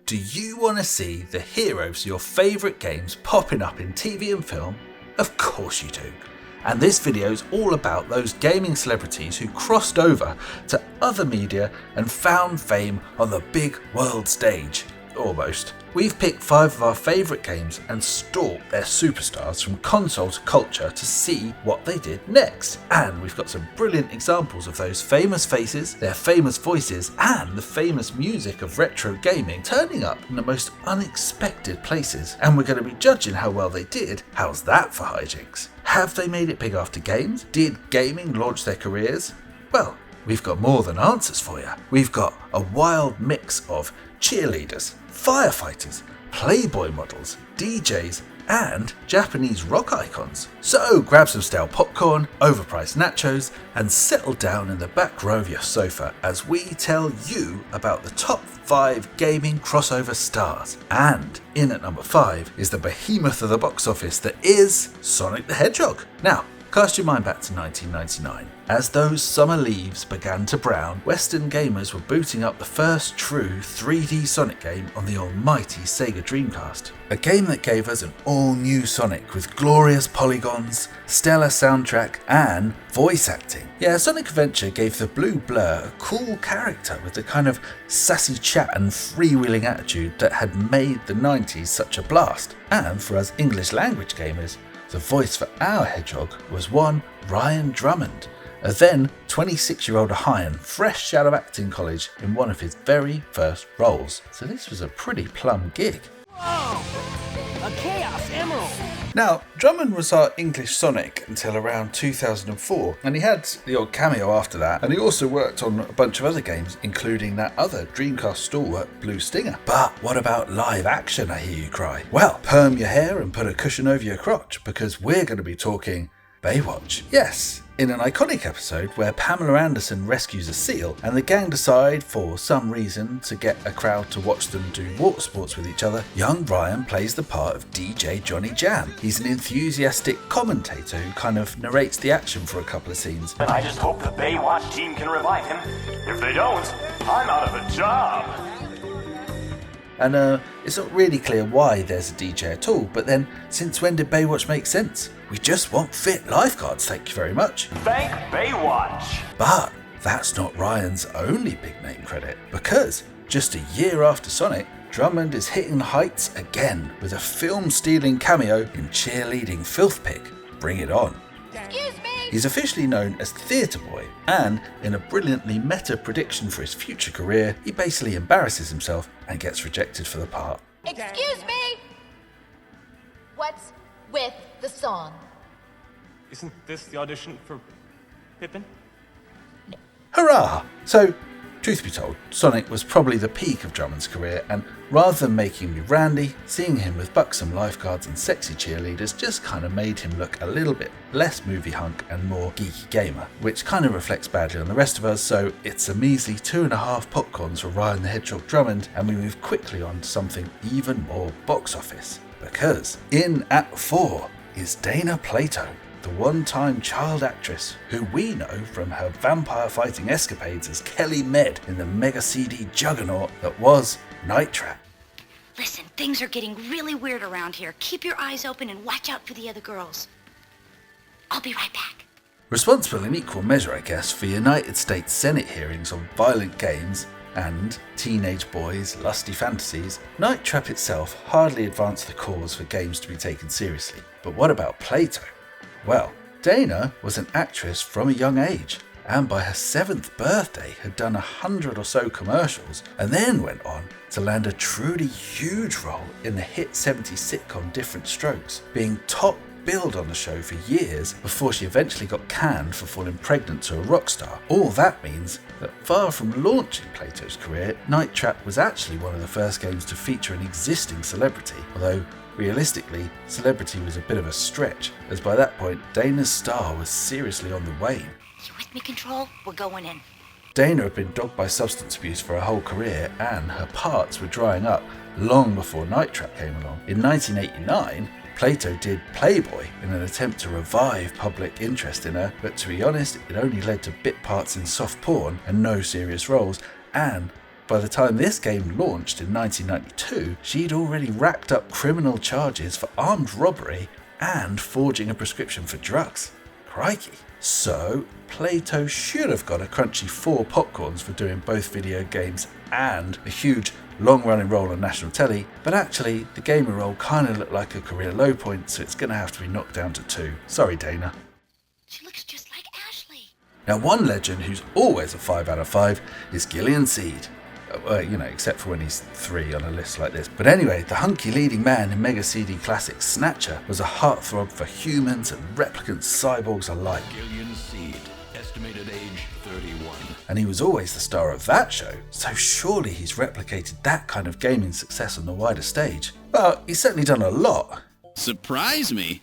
Do you want to see the heroes of your favourite games popping up in TV and film? Of course you do. And this video is all about those gaming celebrities who crossed over to other media and found fame on the big world stage. Almost. We've picked 5 of our favourite games and stalked their superstars from console to culture to see what they did next. And we've got some brilliant examples of those famous faces, their famous voices, and the famous music of retro gaming turning up in the most unexpected places. And we're going to be judging how well they did. How's that for hijinks? Have they made it big after games? Did gaming launch their careers? Well, we've got more than answers for you. We've got a wild mix of cheerleaders, firefighters, Playboy models, DJs, and Japanese rock icons. So grab some stale popcorn, overpriced nachos, and settle down in the back row of your sofa as we tell you about the top 5 gaming crossover stars. And in at number 5 is the behemoth of the box office that is Sonic the Hedgehog. Now, cast your mind back to 1999. As those summer leaves began to brown, Western gamers were booting up the first true 3D Sonic game on the almighty SEGA Dreamcast. A game that gave us an all-new Sonic with glorious polygons, stellar soundtrack, and voice acting. Yeah, Sonic Adventure gave the blue blur a cool character with the kind of sassy chat and freewheeling attitude that had made the 90s such a blast. And for us English language gamers, the voice for our Hedgehog was one Ryan Drummond, a then 26-year-old Ohioan fresh out of acting college in one of his very first roles. So this was a pretty plum gig. Whoa! A Chaos Emerald! Now, Drummond was our English Sonic until around 2004, and he had the odd cameo after that, and he also worked on a bunch of other games, including that other Dreamcast stalwart Blue Stinger. But what about live action, I hear you cry? Well, perm your hair and put a cushion over your crotch, because we're going to be talking Baywatch. Yes, in an iconic episode where Pamela Anderson rescues a seal and the gang decide for some reason to get a crowd to watch them do water sports with each other, young Ryan plays the part of DJ Johnny Jam. He's an enthusiastic commentator who kind of narrates the action for a couple of scenes. And I just hope the Baywatch team can revive him. If they don't, I'm out of a job. And it's not really clear why there's a DJ at all, but then since when did Baywatch make sense? We just want fit lifeguards, thank you very much. Thank Baywatch. But that's not Ryan's only big name credit, because just a year after Sonic, Drummond is hitting the heights again with a film-stealing cameo in cheerleading filth pig, Bring It On. Excuse me! He's officially known as Theatre Boy, and in a brilliantly meta prediction for his future career, he basically embarrasses himself and gets rejected for the part. Excuse me! What's with the song? Isn't this the audition for Pippin? Hurrah! So, truth be told, Sonic was probably the peak of Drummond's career, and rather than making me randy, seeing him with buxom lifeguards and sexy cheerleaders just kind of made him look a little bit less movie hunk and more geeky gamer, which kind of reflects badly on the rest of us, so it's a measly 2.5 popcorns for Ryan the Hedgehog Drummond, and we move quickly on to something even more box office. Because in at 4 is Dana Plato, the one-time child actress who we know from her vampire fighting escapades as Kelli Med in the mega CD juggernaut that was Night Trap. Listen, things are getting really weird around here. Keep your eyes open and watch out for the other girls. I'll be right back. Responsible in equal measure, I guess, for United States Senate hearings on violent games and teenage boys' lusty fantasies, Night Trap itself hardly advanced the cause for games to be taken seriously. But what about Plato? Well, Dana was an actress from a young age, and by her 7th birthday had done 100 or so commercials, and then went on to land a truly huge role in the hit 70s sitcom Diff'rent Strokes, being top billed on the show for years before she eventually got canned for falling pregnant to a rock star. All that means that far from launching Plato's career, Night Trap was actually one of the first games to feature an existing celebrity, although realistically, celebrity was a bit of a stretch, as by that point, Dana's star was seriously on the wane. You with me, Control? We're going in. Dana had been dogged by substance abuse for her whole career, and her parts were drying up long before Night Trap came along. In 1989, Plato did Playboy in an attempt to revive public interest in her, but to be honest, it only led to bit parts in soft porn and no serious roles, and by the time this game launched in 1992, she'd already racked up criminal charges for armed robbery and forging a prescription for drugs. Crikey. So, Plato should have got a crunchy 4 popcorns for doing both video games and a huge long-running role on national telly, but actually the gamer role kind of looked like a career low point, so it's going to have to be knocked down to 2. Sorry, Dana. She looks just like Ashley. Now, one legend who's always a 5 out of 5 is Gillian Seed. Except for when he's 3 on a list like this. But anyway, the hunky leading man in Mega CD classic Snatcher was a heartthrob for humans and replicant cyborgs alike. Gillian Seed, estimated age 31. And he was always the star of that show, so surely he's replicated that kind of gaming success on the wider stage. Well, he's certainly done a lot. Surprise me?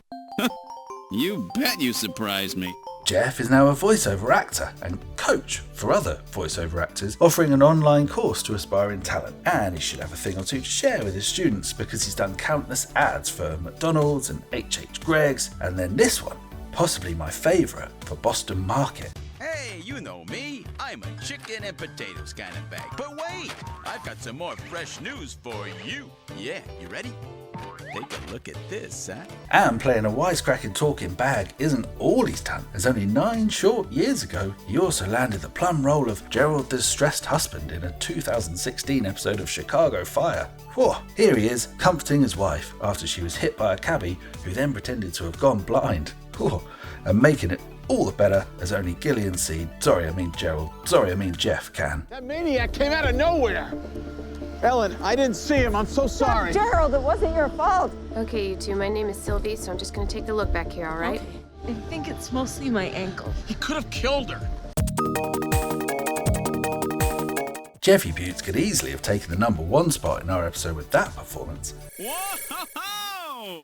You bet you surprised me. Jeff is now a voiceover actor and coach for other voiceover actors, offering an online course to aspiring talent. And he should have a thing or two to share with his students because he's done countless ads for McDonald's and H.H. Greg's, and then this one, possibly my favourite, for Boston Market. Hey, you know me. I'm a chicken and potatoes kind of bag. But wait, I've got some more fresh news for you. Yeah, you ready? Take a look at this, huh? And playing a wisecracking talking bag isn't all he's done, as only 9 short years ago he also landed the plum role of Gerald the Distressed Husband in a 2016 episode of Chicago Fire. Whoa, here he is, comforting his wife after she was hit by a cabbie who then pretended to have gone blind. Whoa, and making it all the better as only Gillian Seed, Jeff can. That maniac came out of nowhere. Ellen, I didn't see him. I'm so sorry. Gerald, it wasn't your fault. Okay, you two, my name is Sylvie, so I'm just gonna take the look back here, all right? Okay. I think it's mostly my ankle. He could have killed her. Jeffy Butts could easily have taken the number 1 spot in our episode with that performance. Whoa!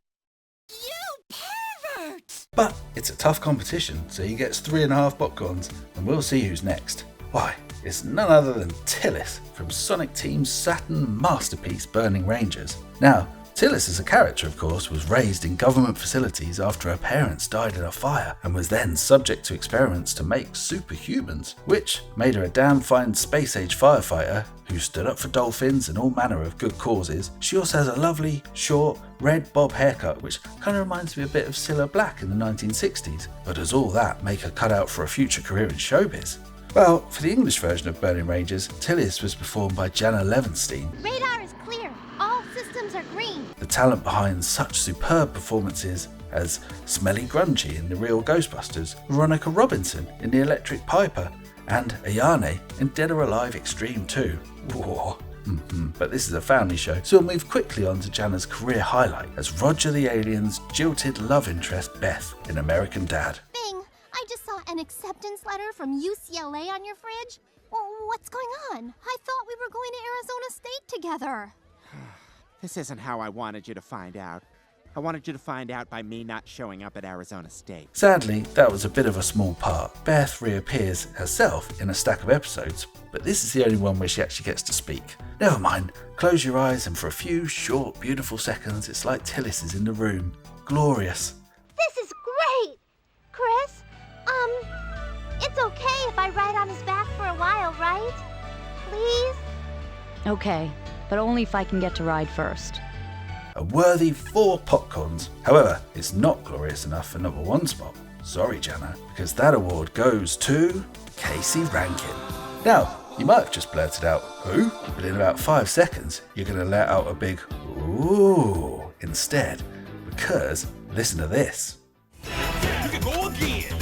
You pervert! But it's a tough competition, so he gets 3.5 popcorns, and we'll see who's next. Why, it's none other than Tillis from Sonic Team's Saturn masterpiece Burning Rangers. Now, Tillis as a character, of course, was raised in government facilities after her parents died in a fire and was then subject to experiments to make superhumans, which made her a damn fine space-age firefighter who stood up for dolphins and all manner of good causes. She also has a lovely, short, red bob haircut which kind of reminds me a bit of Cilla Black in the 1960s, but does all that make her cut out for a future career in showbiz? Well, for the English version of Burning Rangers, Tillis was performed by Jenna Levenstein. Radar is clear. All systems are green. The talent behind such superb performances as Smelly Grungy in The Real Ghostbusters, Veronica Robinson in The Electric Piper, and Ayane in Dead or Alive Extreme 2. Whoa. But this is a family show, so we'll move quickly on to Janna's career highlight as Roger the Alien's jilted love interest Beth in American Dad. Bing, I just saw an acceptance letter from UCLA on your fridge. Well, what's going on? I thought we were going to Arizona State together. This isn't how I wanted you to find out. I wanted you to find out by me not showing up at Arizona State. Sadly, that was a bit of a small part. Beth reappears herself in a stack of episodes, but this is the only one where she actually gets to speak. Never mind, close your eyes and for a few short, beautiful seconds, it's like Tillis is in the room. Glorious. This is great! Chris, it's okay if I ride on his back for a while, right? Please? Okay, but only if I can get to ride first. A worthy 4 popcorns. However, it's not glorious enough for number 1 spot. Sorry, Jenna, because that award goes to Casey Rankin. Now, you might have just blurted out, who? But in about 5 seconds, you're going to let out a big, ooh, instead. Because, listen to this. You can go again.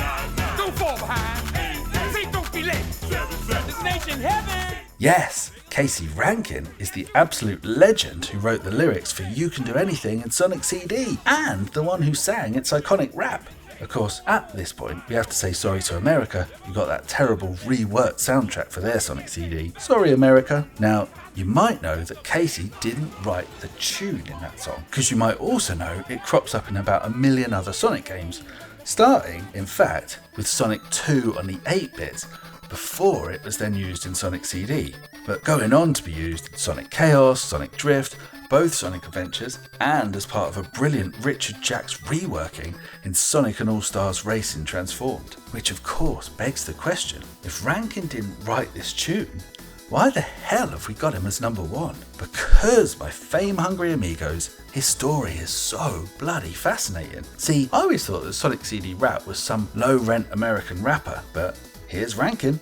Don't fall behind. Say don't be late. Destination heaven. Yes, Casey Rankin is the absolute legend who wrote the lyrics for You Can Do Anything in Sonic CD, and the one who sang its iconic rap. Of course, at this point, we have to say sorry to America, who got that terrible reworked soundtrack for their Sonic CD. Sorry, America. Now, you might know that Casey didn't write the tune in that song, because you might also know it crops up in about 1 million other Sonic games, starting, in fact, with Sonic 2 on the 8-bits, before it was then used in Sonic CD, but going on to be used in Sonic Chaos, Sonic Drift, both Sonic Adventures, and as part of a brilliant Richard Jacks reworking in Sonic and All-Stars Racing Transformed. Which of course begs the question, if Rankin didn't write this tune, Why the hell have we got him as number 1? Because, my fame-hungry amigos, his story is so bloody fascinating. See, I always thought that Sonic CD Rap was some low-rent American rapper, but here's Rankin.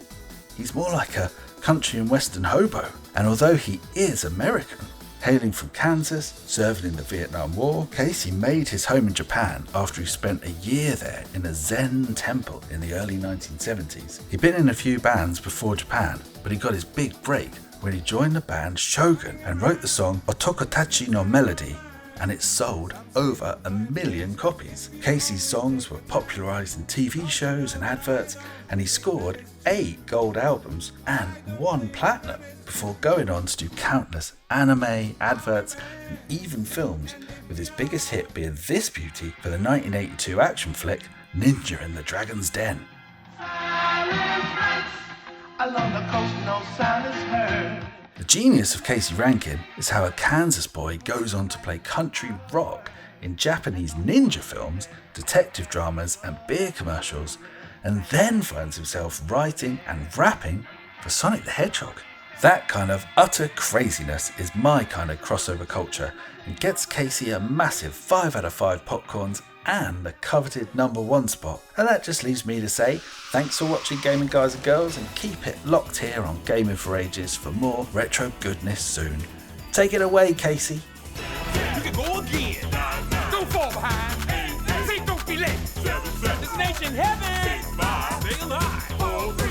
He's more like a country and western hobo, and although he is American, hailing from Kansas, serving in the Vietnam War, Casey made his home in Japan after he spent a year there in a Zen temple in the early 1970s. He'd been in a few bands before Japan, but he got his big break when he joined the band Shogun and wrote the song Otokotachi no Melody, and it sold over 1 million copies. Casey's songs were popularised in TV shows and adverts, and he scored 8 gold albums and 1 platinum before going on to do countless anime, adverts, and even films, with his biggest hit being this beauty for the 1982 action flick Ninja in the Dragon's Den. Along the coast, no sound is heard. The genius of Casey Rankin is how a Kansas boy goes on to play country rock in Japanese ninja films, detective dramas, and beer commercials, and then finds himself writing and rapping for Sonic the Hedgehog. That kind of utter craziness is my kind of crossover culture, and gets Casey a massive 5 out of 5 popcorns and the coveted number 1 spot. And that just leaves me to say thanks for watching Gaming Guys and Girls, and keep it locked here on Gaming for Ages for more retro goodness soon. Take it away, Casey. You can go again. Don't fall behind. Say don't be late. Destination heaven. Stay alive.